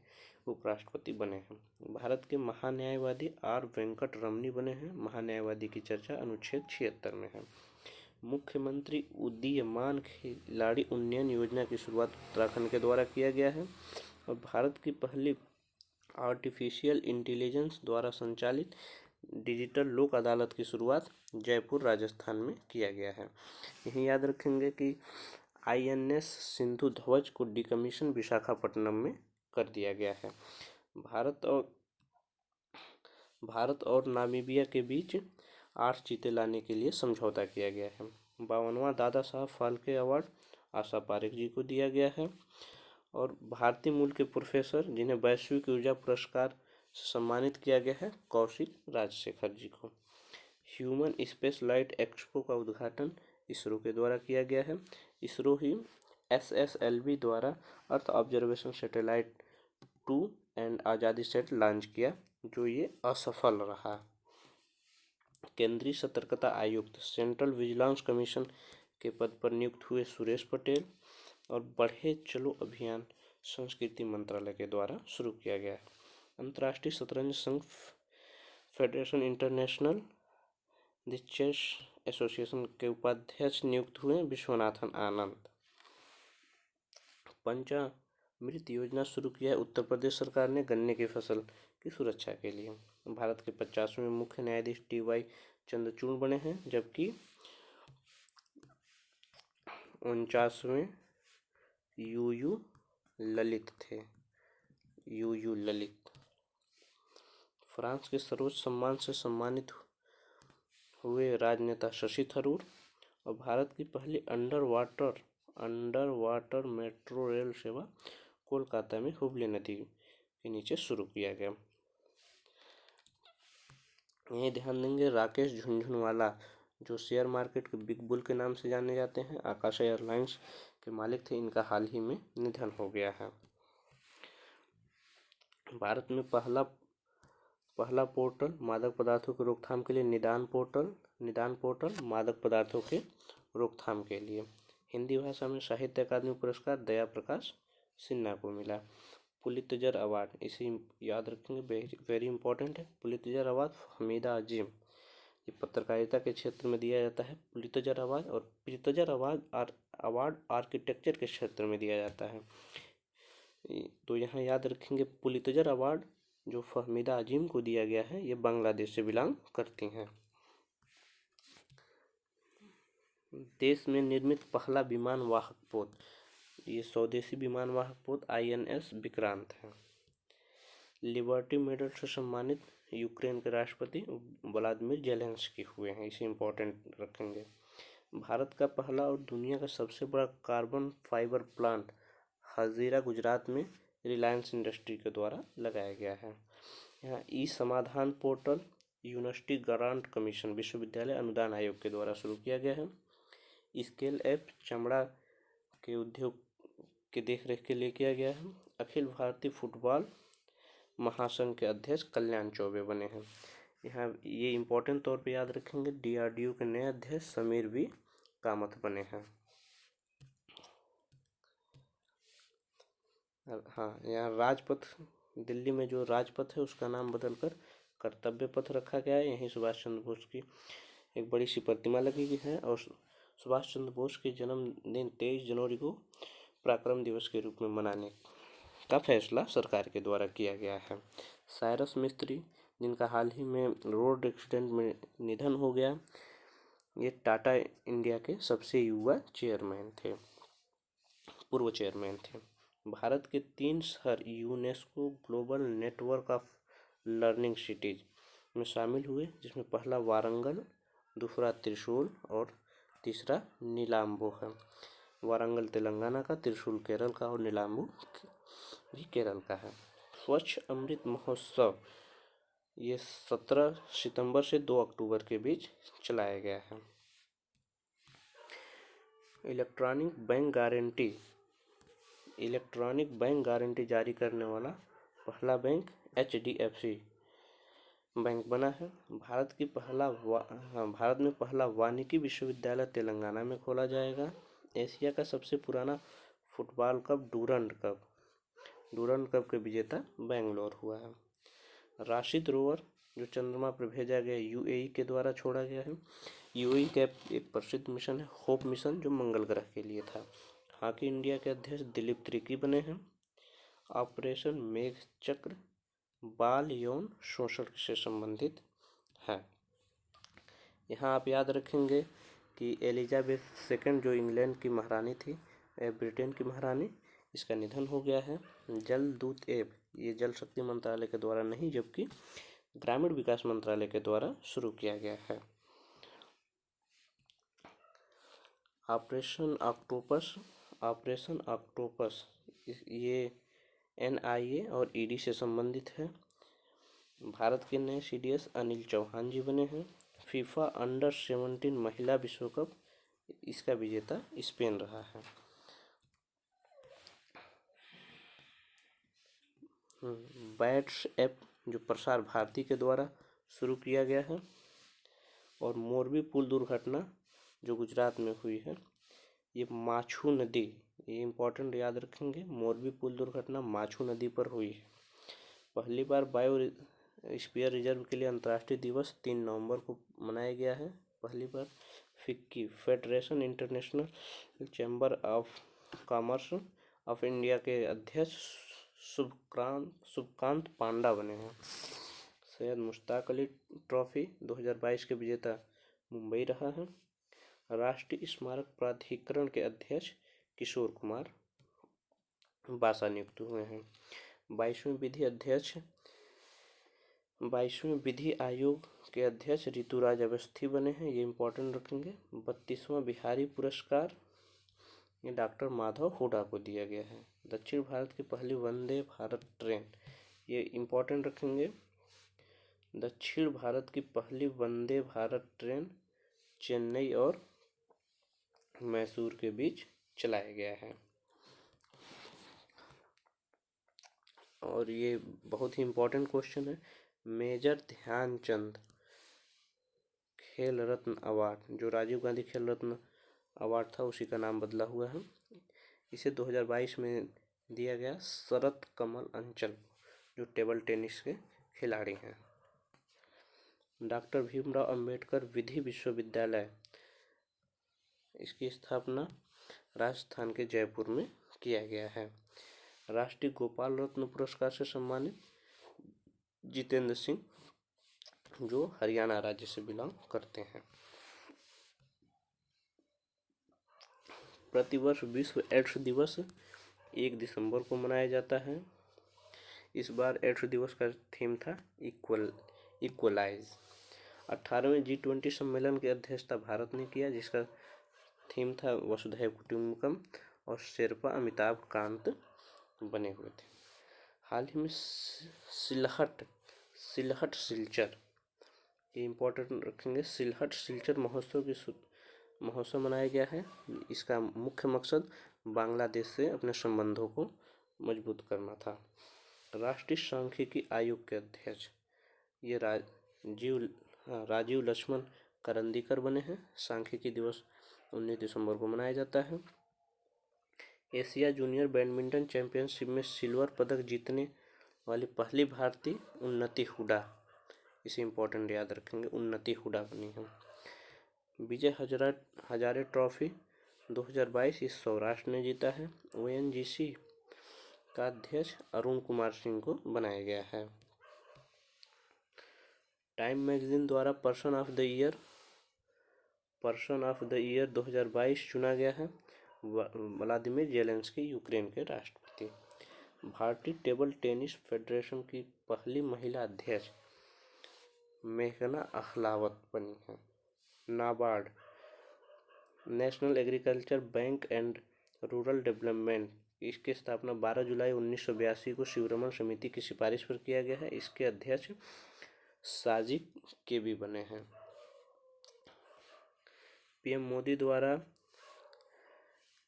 उपराष्ट्रपति बने हैं। भारत के महान्यायवादी आर वेंकट रमनी बने हैं। महान्यायवादी की चर्चा अनुच्छेद 76 में है। मुख्यमंत्री उदीयमान खिलाड़ी उन्नयन योजना की शुरुआत उत्तराखंड के द्वारा किया गया है। और भारत की पहली आर्टिफिशियल इंटेलिजेंस द्वारा संचालित डिजिटल लोक अदालत की शुरुआत जयपुर, राजस्थान में किया गया है। यही याद रखेंगे कि आईएनएस सिंधु ध्वज को डिकमीशन विशाखापट्टनम में कर दिया गया है। भारत और नामीबिया के बीच 8 चीते लाने के लिए समझौता किया गया है। 52वां दादा साहब फाल्के अवार्ड आशा पारेख जी को दिया गया है। और भारतीय मूल के प्रोफेसर जिन्हें वैश्विक ऊर्जा पुरस्कार से सम्मानित किया गया है, कौशिक राजशेखर जी को। ह्यूमन स्पेस लाइट एक्सपो का उद्घाटन इसरो के द्वारा किया गया है। इसरो ही SSLV द्वारा अर्थ ऑब्जर्वेशन सैटेलाइट 2 एंड आज़ादी सेट लॉन्च किया, जो ये असफल रहा। केंद्रीय सतर्कता आयुक्त सेंट्रल विजिलेंस कमीशन के पद पर नियुक्त हुए सुरेश पटेल। और बढ़े चलो अभियान संस्कृति मंत्रालय के द्वारा शुरू किया गया है। अंतर्राष्ट्रीय शतरंज संघ federation international the chess association के उपाध्यक्ष नियुक्त हुए विश्वनाथन आनंद। पंचामृत योजना शुरू किया है उत्तर प्रदेश सरकार ने गन्ने की फसल की सुरक्षा के लिए। भारत के 50वें मुख्य न्यायाधीश TY चंद्रचूड़ बने हैं, जबकि 49वें UU ललित थे। UU ललित फ्रांस के सर्वोच्च सम्मान से सम्मानित हुए राजनेता शशि थरूर। और भारत की पहली अंडर वाटर मेट्रो रेल सेवा कोलकाता में हुबली नदी के नीचे शुरू किया गया। ये ध्यान देंगे राकेश झुनझुनवाला, जो शेयर मार्केट के बिग बुल के नाम से जाने जाते हैं, आकाशा एयरलाइंस के मालिक थे, इनका हाल ही में निधन हो गया है। भारत में पहला पोर्टल मादक पदार्थों की रोकथाम के लिए निदान पोर्टल मादक पदार्थों के रोकथाम के लिए। हिंदी भाषा में साहित्य अकादमी पुरस्कार दया प्रकाश सिन्हा को मिला। पुलित्जर अवार्ड, इसे याद रखेंगे, वेरी इंपॉर्टेंट है। पुलित्जर अवार्ड हमीदा अजीम, ये पत्रकारिता के क्षेत्र में दिया जाता है पुलित्जर अवार्ड। और पुलित्जर अवार्ड आर्किटेक्चर के क्षेत्र में दिया जाता है। तो यहाँ याद रखेंगे पुलित्जर अवार्ड जो फहमीदा अजीम को दिया गया है, ये बांग्लादेश से बिलोंग करती हैं। देश में निर्मित पहला विमान वाहक पोत, ये स्वदेशी विमान वाहक पोत INS विक्रांत है। लिबर्टी मेडल से सम्मानित यूक्रेन के राष्ट्रपति व्लादिमीर जेलेंस्की हुए हैं, इसे इम्पोर्टेंट रखेंगे। भारत का पहला और दुनिया का सबसे बड़ा carbon fibre plant Hazira Gujarat में रिलायंस इंडस्ट्री के द्वारा लगाया गया है। यहाँ ई समाधान पोर्टल यूनिवर्सिटी ग्रांट कमीशन विश्वविद्यालय अनुदान आयोग के द्वारा शुरू किया गया है। स्केल ऐप चमड़ा के उद्योग के देखरेख के लिए किया गया है। अखिल भारतीय फुटबॉल महासंघ के अध्यक्ष कल्याण चौबे बने हैं। यहाँ ये इम्पोर्टेंट तौर पे याद रखेंगे। DRDO के नए अध्यक्ष समीर V कामत बने हैं। हाँ, यहाँ राजपथ, दिल्ली में जो राजपथ है उसका नाम बदलकर कर्तव्य पथ रखा गया है। यहीं सुभाष चंद्र बोस की एक बड़ी सी प्रतिमा लगी हुई है और सुभाष चंद्र बोस के जन्मदिन 23 जनवरी को पराक्रम दिवस के रूप में मनाने का फैसला सरकार के द्वारा किया गया है। साइरस मिस्त्री, जिनका हाल ही में रोड एक्सीडेंट में निधन हो गया, ये टाटा इंडिया के सबसे युवा चेयरमैन थे, पूर्व चेयरमैन थे। भारत के 3 शहर UNESCO global network of learning cities में शामिल हुए, जिसमें पहला वारंगल, दूसरा त्रिशूल और तीसरा नीलाम्बू है। वारंगल तेलंगाना का, त्रिशूल केरल का और नीलाम्बू भी केरल का है। स्वच्छ अमृत महोत्सव ये 17 सितंबर से 2 अक्टूबर के बीच चलाया गया है। इलेक्ट्रॉनिक बैंक गारंटी जारी करने वाला पहला बैंक HDFC बैंक बना है। भारत में पहला वानिकी विश्वविद्यालय तेलंगाना में खोला जाएगा। एशिया का सबसे पुराना फुटबॉल कप डूरंड कप के विजेता बेंगलोर हुआ है। राशिद रोवर जो चंद्रमा पर भेजा गया UAE के द्वारा छोड़ा गया है। UAE का एक प्रसिद्ध मिशन है होप मिशन, जो मंगल ग्रह के लिए था। हॉकी इंडिया के अध्यक्ष दिलीप त्रिकी बने हैं। ऑपरेशन मेघ चक्र बाल यौन शोषण से संबंधित है। यहाँ आप याद रखेंगे कि एलिजाबेथ II जो इंग्लैंड की महारानी थी, ब्रिटेन की महारानी, इसका निधन हो गया है। जल दूत ऐप ये जल शक्ति मंत्रालय के द्वारा नहीं, जबकि ग्रामीण विकास मंत्रालय के द्वारा शुरू किया गया है। ऑपरेशन ऑक्टोपस ये NIA और ED से संबंधित है। भारत के नए CDS अनिल चौहान जी बने हैं। फीफा अंडर-17 महिला विश्व कप, इसका विजेता स्पेन रहा है। बैट्स ऐप जो प्रसार भारती के द्वारा शुरू किया गया है। और मोरबी पुल दुर्घटना जो गुजरात में हुई है, ये माछू नदी, ये इम्पोर्टेंट याद रखेंगे। मोरबी पुल दुर्घटना माछू नदी पर हुई है। पहली बार बायोस्फीयर रिजर्व के लिए अंतर्राष्ट्रीय दिवस 3 नवंबर को मनाया गया है। पहली बार FICCI federation international chamber of commerce of India के अध्यक्ष शुभकांत पांडा बने हैं। सैयद मुश्ताक अली ट्रॉफी 2022 के विजेता मुंबई रहा है। राष्ट्रीय स्मारक प्राधिकरण के अध्यक्ष किशोर कुमार बासा नियुक्त हुए हैं। 22वें विधि आयोग के अध्यक्ष ऋतुराज अवस्थी बने हैं, ये इम्पोर्टेंट रखेंगे। 32वां बिहारी पुरस्कार ये डॉक्टर माधव हुडा को दिया गया है। दक्षिण भारत की पहली वंदे भारत ट्रेन, ये इम्पोर्टेंट रखेंगे। दक्षिण भारत की पहली वंदे भारत ट्रेन चेन्नई और मैसूर के बीच चलाया गया है। और ये बहुत ही इम्पोर्टेंट क्वेश्चन है। मेजर ध्यानचंद खेल रत्न अवार्ड, जो राजीव गांधी खेल रत्न अवार्ड था, उसी का नाम बदला हुआ है। इसे 2022 में दिया गया शरत कमल अंचल, जो टेबल टेनिस के खिलाड़ी हैं। डॉक्टर भीमराव अंबेडकर विधि विश्वविद्यालय, इसकी स्थापना राजस्थान के जयपुर में किया गया है। राष्ट्रीय गोपाल रत्न पुरस्कार से सम्मानित जितेंद्र सिंह, जो हरियाणा राज्य से बिलोंग करते हैं। प्रतिवर्ष विश्व एड्स दिवस 1 दिसंबर को मनाया जाता है। इस बार एड्स दिवस का थीम था इक्वलाइज। 18वें G20 सम्मेलन की अध्यक्षता भारत ने किया, जिसका थीम था वसुधैव कुटुंबकम, और शेरपा अमिताभ कांत बने हुए थे। हाल ही में सिलहट सिलचर, ये इम्पोर्टेंट रखेंगे, सिलहट सिलचर महोत्सव मनाया गया है। इसका मुख्य मकसद बांग्लादेश से अपने संबंधों को मजबूत करना था। राष्ट्रीय सांख्यिकी आयोग के अध्यक्ष ये राजीव लक्ष्मण करंदीकर बने हैं। सांख्यिकी दिवस 19 दिसंबर को मनाया जाता है। एशिया जूनियर बैडमिंटन चैंपियनशिप में सिल्वर पदक जीतने वाली पहली भारतीय उन्नति हुडा, इसे इम्पोर्टेंट याद रखेंगे, उन्नति हुडा बनी है। विजय हजारे ट्रॉफी 2022 इस सौराष्ट्र ने जीता है। ONGC का अध्यक्ष अरुण कुमार सिंह को बनाया गया है। टाइम मैगजीन द्वारा पर्सन ऑफ द ईयर 2022 चुना गया है व्लादिमीर जेलेंस्की, यूक्रेन के राष्ट्रपति। भारतीय टेबल टेनिस फेडरेशन की पहली महिला अध्यक्ष मेघना अहलावत बनी है। NABARD, national agriculture bank and rural development, इसकी स्थापना 12 जुलाई 1982 को शिवरमन समिति की सिफारिश पर किया गया है। इसके अध्यक्ष साजिद केबी बने हैं। PM मोदी द्वारा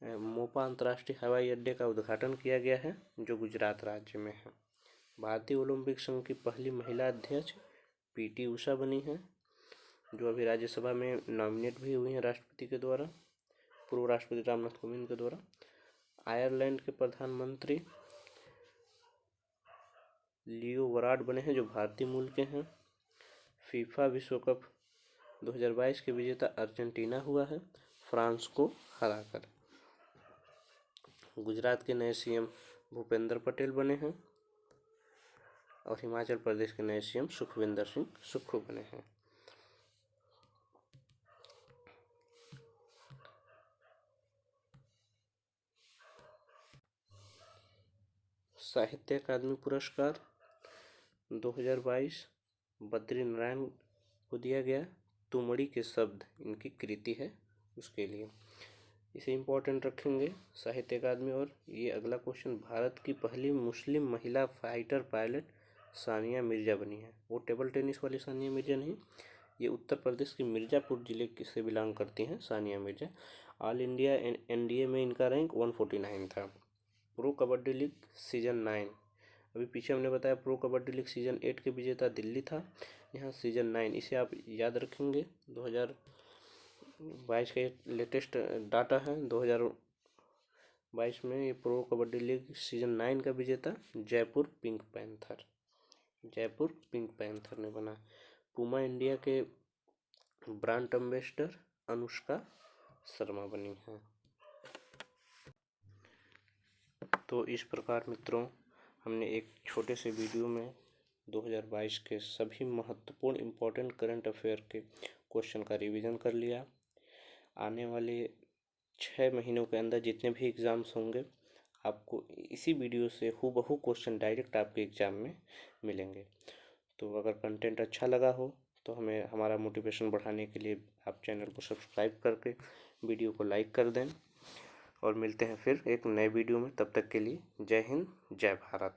मोपा अंतर्राष्ट्रीय हवाई अड्डे का उद्घाटन किया गया है, जो गुजरात राज्य में है। भारतीय ओलंपिक संघ की पहली महिला अध्यक्ष PT उषा बनी है, जो अभी राज्यसभा में नॉमिनेट भी हुई हैं राष्ट्रपति के द्वारा, पूर्व राष्ट्रपति रामनाथ कोविंद के द्वारा। आयरलैंड के प्रधानमंत्री लियो वराड बने हैं, जो भारतीय मूल के हैं। फीफा विश्व कप 2022 के विजेता अर्जेंटीना हुआ है, फ्रांस को हराकर। गुजरात के नए CM भूपेंद्र पटेल बने हैं, और हिमाचल प्रदेश के नए CM सुखविंदर सिंह सुक्खू बने हैं। साहित्य अकादमी पुरस्कार 2022 बद्री नारायण को दिया गया। तुमड़ी के शब्द इनकी कृति है, उसके लिए इसे इम्पोर्टेंट रखेंगे साहित्य अकादमी। और ये अगला क्वेश्चन, भारत की पहली मुस्लिम महिला फाइटर पायलट सानिया मिर्जा बनी है। वो टेबल टेनिस वाली सानिया मिर्जा नहीं, ये उत्तर प्रदेश के मिर्जापुर जिले से बिलोंग करती हैं Sania Mirza. All India NDA में इनका रैंक 149 था। प्रो कबड्डी लीग सीजन 9, अभी पीछे हमने बताया प्रो कबड्डी लीग सीजन 8 के विजेता दिल्ली था, यहाँ सीजन 9, इसे आप याद रखेंगे। 2022 का लेटेस्ट डाटा है। 2022 में ये प्रो कबड्डी लीग सीजन 9 का विजेता जयपुर पिंक पैंथर ने बना। पूमा इंडिया के ब्रांड एम्बेसडर अनुष्का शर्मा बनी है। तो इस प्रकार मित्रों, हमने एक छोटे से वीडियो में 2022 के सभी महत्वपूर्ण इम्पोर्टेंट करंट अफेयर के क्वेश्चन का रिवीजन कर लिया। आने वाले 6 महीनों के अंदर जितने भी एग्ज़ाम्स होंगे, आपको इसी वीडियो से हूबहू क्वेश्चन डायरेक्ट आपके एग्ज़ाम में मिलेंगे। तो अगर कंटेंट अच्छा लगा हो तो हमें हमारा मोटिवेशन बढ़ाने के लिए आप चैनल को सब्सक्राइब करके वीडियो को लाइक कर दें, और मिलते हैं फिर एक नए वीडियो में। तब तक के लिए जय हिंद, जय भारत।